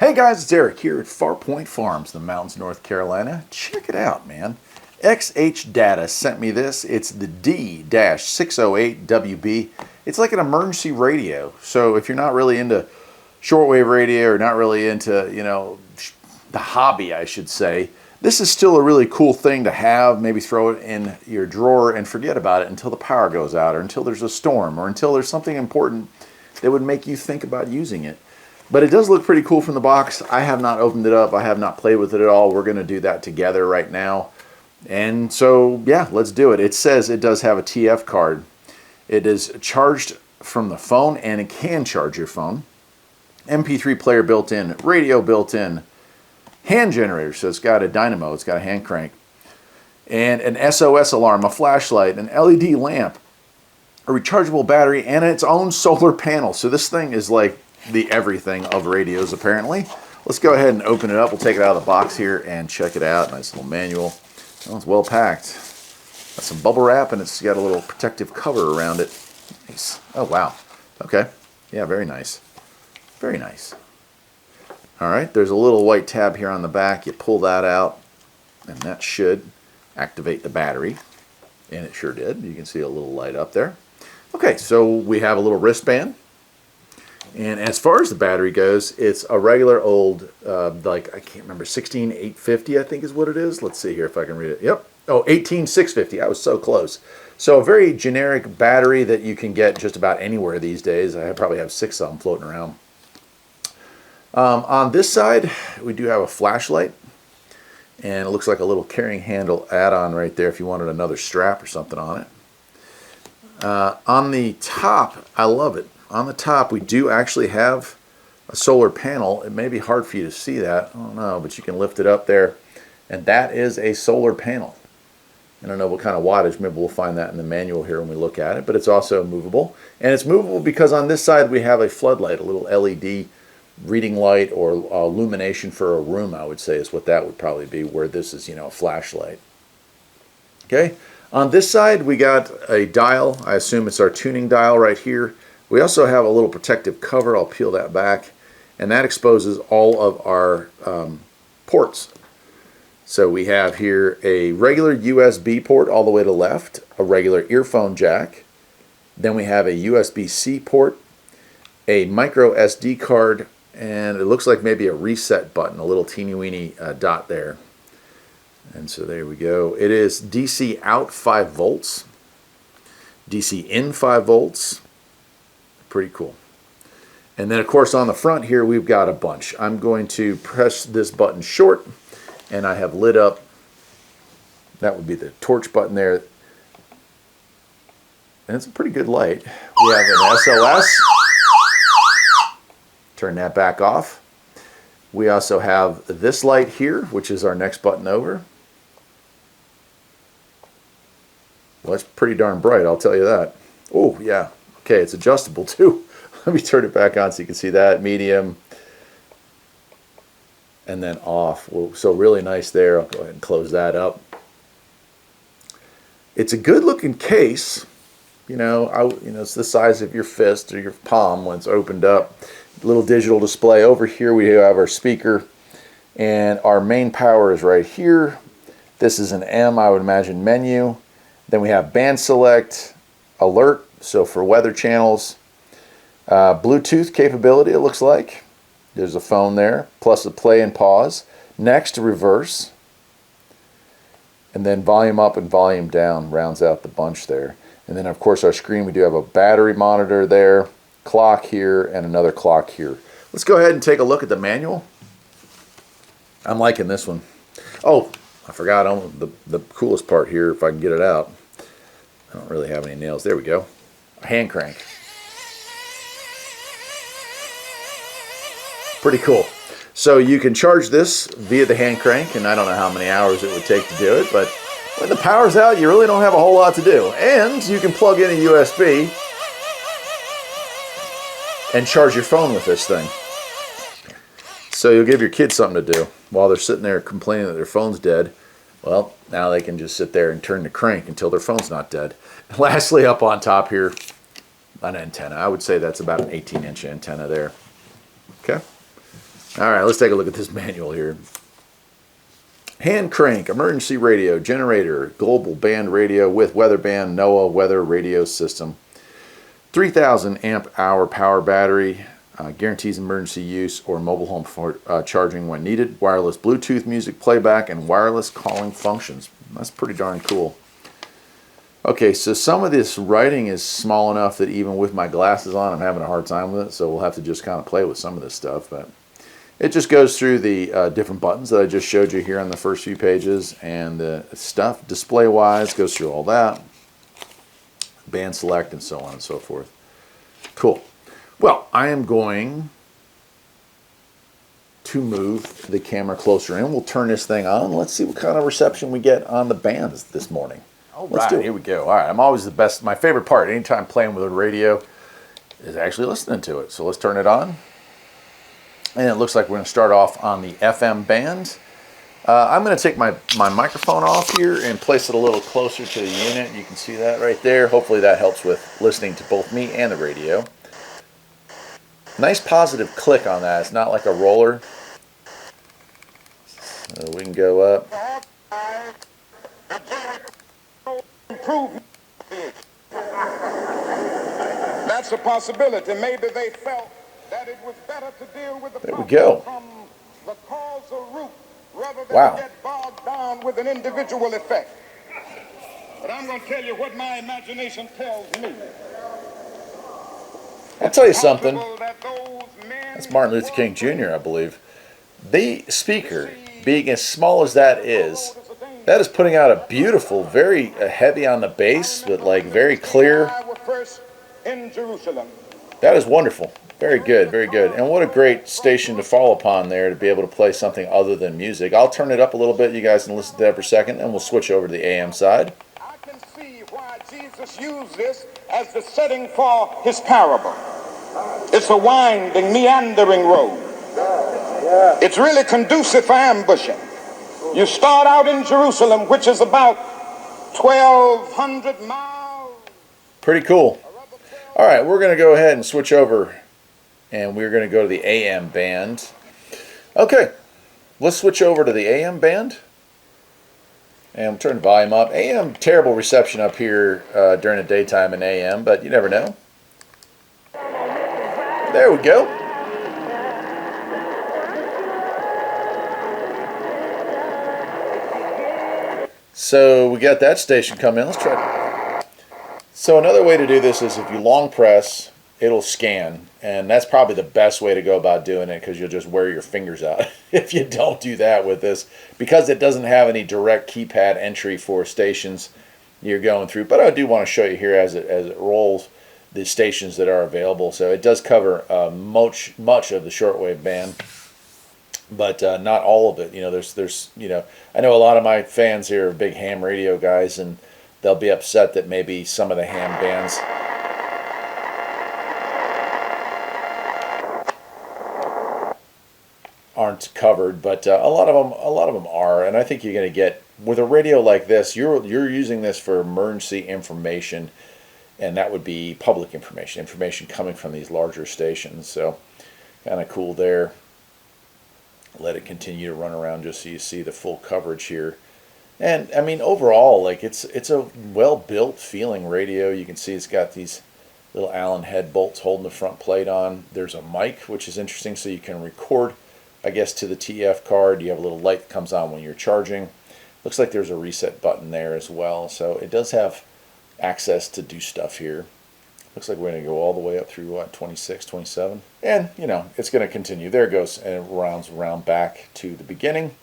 Hey guys, it's Eric here at Farpoint Farms, the mountains, North Carolina. Check it out, man. XHData sent me this. It's the D-608WB. It's like an emergency radio. So if you're not really into shortwave radio or not really into, the hobby, I should say, this is still a really cool thing to have. Maybe throw it in your drawer and forget about it until the power goes out or until there's a storm or until there's something important that would make you think about using it. But it does look pretty cool from the box. I have not opened it up. I have not played with it at all. We're going to do that together right now. And so, yeah, let's do it. It says it does have a TF card. It is charged from the phone, and it can charge your phone. MP3 player built in, radio built in, hand generator, so it's got a dynamo, it's got a hand crank, and an SOS alarm, a flashlight, an LED lamp, a rechargeable battery, and its own solar panel. So this thing is like the everything of radios, apparently. Let's go ahead and open it up. We'll take it out of the box here and check it out. Nice little manual. Oh, it's well packed. Got some bubble wrap, and it's got a little protective cover around it. Nice. Oh, wow. Okay. Yeah, very nice. Very nice. All right, there's a little white tab here on the back. You pull that out, and that should activate the battery. And it sure did. You can see a little light up there. Okay, so we have a little wristband. And as far as the battery goes, it's a regular old, I can't remember, 16850, I think is what it is. Let's see here if I can read it. Yep. Oh, 18650. I was so close. So a very generic battery that you can get just about anywhere these days. I probably have 6 of them floating around. On this side, we do have a flashlight. And it looks like a little carrying handle add-on right there if you wanted another strap or something on it. On the top, I love it. On the top, we do actually have a solar panel. It may be hard for you to see that. I don't know, but you can lift it up there. And that is a solar panel. I don't know what kind of wattage. Maybe we'll find that in the manual here when we look at it. But it's also movable. And it's movable because on this side we have a floodlight, a little LED reading light or illumination for a room, I would say is what that would probably be, where this is, a flashlight. Okay. On this side, we got a dial. I assume it's our tuning dial right here. We also have a little protective cover. I'll peel that back. And that exposes all of our ports. So we have here a regular USB port all the way to the left, a regular earphone jack. Then we have a USB-C port, a micro SD card, and it looks like maybe a reset button, a little teeny-weeny dot there. And so there we go. It is DC out 5 volts, DC in 5 volts. Pretty cool. And then, of course, on the front here, we've got a bunch. I'm going to press this button short, and I have lit up. That would be the torch button there. And it's a pretty good light. We have an SOS. Turn that back off. We also have this light here, which is our next button over. Well, it's pretty darn bright, I'll tell you that. Oh, yeah. Okay, it's adjustable too. Let me turn it back on so you can see that. Medium. And then off. Well, so really nice there. I'll go ahead and close that up. It's a good looking case. It's the size of your fist or your palm when it's opened up. Little digital display. Over here we have our speaker. And our main power is right here. This is an M, I would imagine, menu. Then we have band select, alert. So for weather channels, Bluetooth capability, it looks like. There's a phone there, plus a play and pause. Next, reverse. And then volume up and volume down rounds out the bunch there. And then, of course, our screen, we do have a battery monitor there, clock here, and another clock here. Let's go ahead and take a look at the manual. I'm liking this one. Oh, I forgot the coolest part here, if I can get it out. I don't really have any nails. There we go. Hand crank. Pretty cool. So you can charge this via the hand crank, and I don't know how many hours it would take to do it, but when the power's out, you really don't have a whole lot to do. And you can plug in a USB and charge your phone with this thing. So you'll give your kids something to do while they're sitting there complaining that their phone's dead. Well, now they can just sit there and turn the crank until their phone's not dead. And lastly, up on top here, an antenna. I would say that's about an 18-inch antenna there. Okay. All right, let's take a look at this manual here. Hand crank, emergency radio, generator, global band radio with weather band, NOAA weather radio system. 3,000 amp hour power battery, guarantees emergency use or mobile home for, charging when needed. Wireless Bluetooth music playback and wireless calling functions. That's pretty darn cool. Okay, so some of this writing is small enough that even with my glasses on, I'm having a hard time with it. So we'll have to just kind of play with some of this stuff. But it just goes through the different buttons that I just showed you here on the first few pages, and the stuff display-wise goes through all that. Band select and so on and so forth. Cool. Well, I am going to move the camera closer in. We'll turn this thing on. Let's see what kind of reception we get on the bands this morning. Let's do it. Here we go. All right, I'm always the best. My favorite part, anytime playing with a radio, is actually listening to it. So let's turn it on. And it looks like we're going to start off on the FM band. I'm going to take my microphone off here and place it a little closer to the unit. You can see that right there. Hopefully that helps with listening to both me and the radio. Nice positive click on that. It's not like a roller. So we can go up. That's a possibility. Maybe they felt that it was better to deal with the there we go. From the cause or root rather than get bogged down with an individual effect. But I'm going to tell you what my imagination tells me. I'll tell you something. That's Martin Luther King Jr., I believe. The speaker, being as small as that is putting out a beautiful, very heavy on the bass, but like very clear. That is wonderful. Very good, very good. And what a great station to fall upon there to be able to play something other than music. I'll turn it up a little bit. You guys can listen to that for a second, and we'll switch over to the AM side. I can see why Jesus used this as the setting for his parable. It's a winding, meandering road. It's really conducive for ambushing. You start out in Jerusalem, which is about 1,200 miles. Pretty cool. All right, we're going to go ahead and switch over, and we're going to go to the AM band. Okay, let's switch over to the AM band. And we'll turn the volume up. AM, terrible reception up here during the daytime in AM, but you never know. There we go. So we got that station coming in. Let's try. So another way to do this is if you long press, it'll scan. And that's probably the best way to go about doing it, because you'll just wear your fingers out if you don't do that with this, because it doesn't have any direct keypad entry for stations you're going through. But I do want to show you here as it rolls the stations that are available. So it does cover much of the shortwave band, but not all of it. You know, there's I know a lot of my fans here are big ham radio guys, and they'll be upset that maybe some of the ham bands aren't covered, but a lot of them are. And I think you're going to get, with a radio like this, you're using this for emergency information, and that would be public information coming from these larger stations. So kind of cool there. Let it continue to run around just so you see the full coverage here. And I mean, overall, like it's a well-built feeling radio. You can see it's got these little Allen head bolts holding the front plate on. There's a mic, which is interesting, so you can record, I guess, to the TF card. You have a little light that comes on when you're charging. Looks like there's a reset button there as well. So it does have access to do stuff here. Looks like we're going to go all the way up through, what, 26, 27? And, you know, it's going to continue. There it goes, and it rounds around back to the beginning.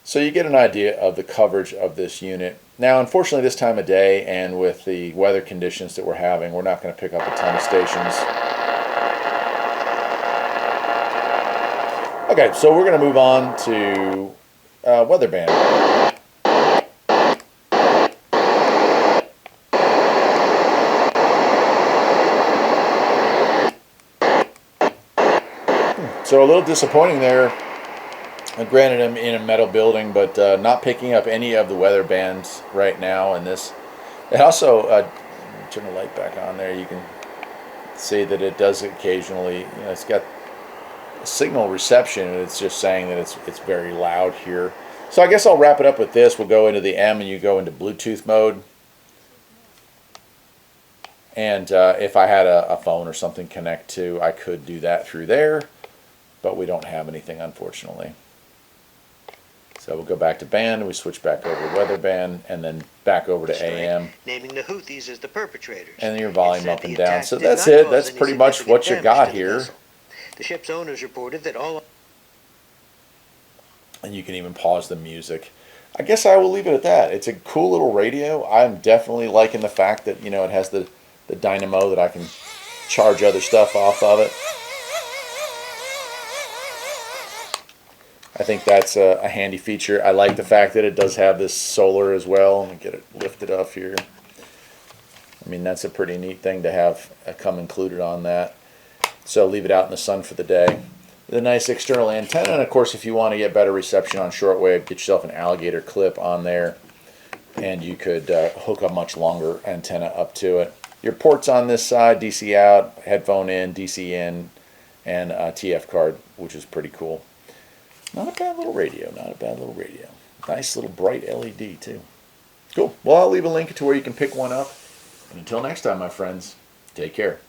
So you get an idea of the coverage of this unit. Now, unfortunately, this time of day and with the weather conditions that we're having, we're not going to pick up a ton of stations. Okay, so we're going to move on to weather band. So a little disappointing there. Granted, I'm in a metal building, but not picking up any of the weather bands right now. And this, it also, turn the light back on there, you can see that it does occasionally, you know, it's got signal reception, and it's just saying that it's very loud here. So I guess I'll wrap it up with this. We'll go into the M, and you go into Bluetooth mode. And if I had a phone or something connect to, I could do that through there, but we don't have anything, unfortunately. So we'll go back to band, and we switch back over to weather band, and then back over to AM. Naming the Houthis as the perpetrators. And then your volume up and down. So that's it. That's pretty much what you got here. The ship's owners reported that all... And you can even pause the music. I guess I will leave it at that. It's a cool little radio. I'm definitely liking the fact that, you know, it has the dynamo that I can charge other stuff off of it. I think that's a handy feature. I like the fact that it does have this solar as well. Let me get it lifted up here. I mean, that's a pretty neat thing to have come included on that. So leave it out in the sun for the day. The nice external antenna, and of course if you want to get better reception on shortwave, get yourself an alligator clip on there, and you could hook a much longer antenna up to it. Your ports on this side, DC out, headphone in, DC in, and a TF card, which is pretty cool. Not a bad little radio, not a bad little radio. Nice little bright LED too. Cool. Well, I'll leave a link to where you can pick one up. And until next time, my friends, take care.